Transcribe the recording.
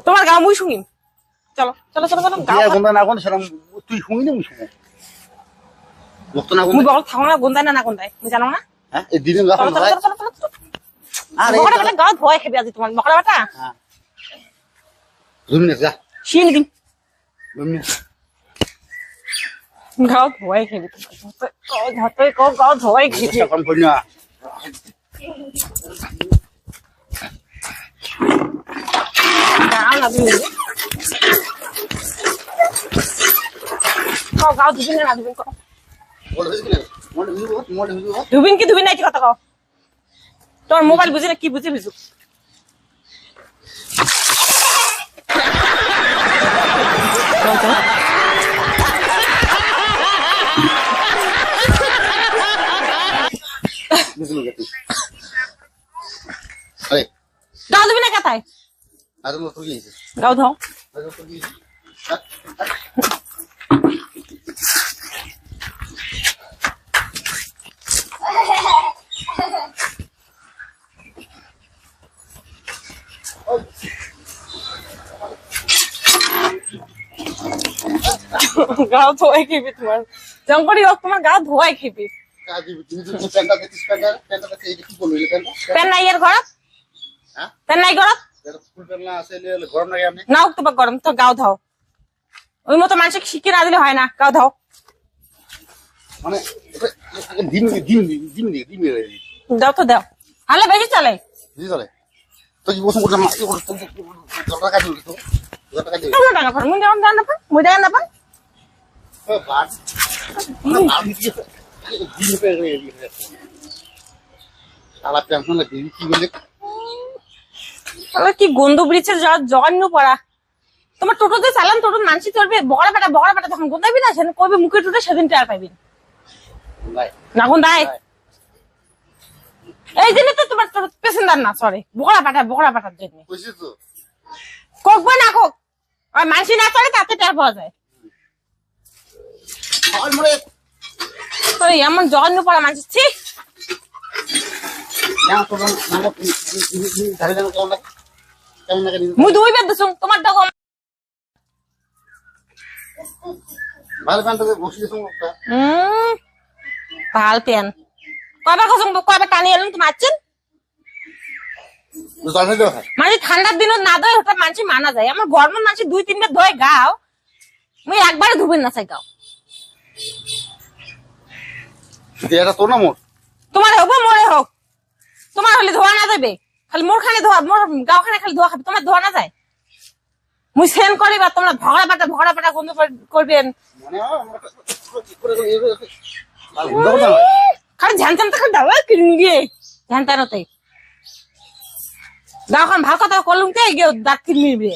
তোমার গা মুই শুনিম চলো চলো চলো চলো তুই শুনিনি মুই বল থাকো না গন্ধায় না গন্ধায় মুই জানো না গা ধোয়াই খাবি আজি তোমার মকড়া বাটা শিয়ে দিম গাও ধোয়াই খাবি গাও ধোয়াই খাবি গাও ধুবিন না ধুবিন কর ধুবিন কি ধুবিন নাই কি কথা কও তোর মোবাইল বুঝি না কি বুঝি বুঝু গাও ধুবি না কথায় গাও ধো গাও ধোয়াই খেবি তোমার জঙ্গলি হোক তোমার গা ধোয়াই খেবি প্যান নাই এর ঘর প্যান নাই ঘর না হোক তোমার গরম তো গাও ধাও ওই মতো মানুষকে শিখে না দিলে হয় না গাও ধাও দাও তো দাও আলে বেশি চলে কি গন্ধ বেরিয়েছে জঘন্য পড়া তোমার টোটোতে চালান টোটো মানসি চলবে বড়া বেটা তখন গন্ধাবি না সেদিন কবে মুখে টুটে সেদিন টের পাইবি না গন্ধায় এই জন্য তো তোমার প্যাসেঞ্জার না সরে বড়া বেটার জন্য কোক বা না কোক আর মানসি না চলে তাতে টের পাওয়া যায় এমন জঘন্য পড়া মানসি ছি মুই দুই বেদ দিছুম তোমার দাও ভাল প্যান কয়বার টানি এলাম তো মারছেন মানে ঠান্ডার দিনও না ধোয় ওটা মানুষ মানা যায় আমার গরমের মানুষ 2-3 বার ধোয় গাও মুই একবারে ধুবেন না চাই গাও তোমার হোক মোরে হোক তোমার হলে ধোয়া না যাবে খালি মোর খানে ধোয়া মোর গাও খানে খালি ধোয়া খাবে তোমার ধোয়া না যায় মুই সেন করি বা তোমরা ভগড়া পাটা গন্ধ করবেন খালি ঝানচান তো দাও কিনে গিয়ে ঝানচানতে গাও খান ভালো কথা করলুম কে গিয়ে দাঁত কিনে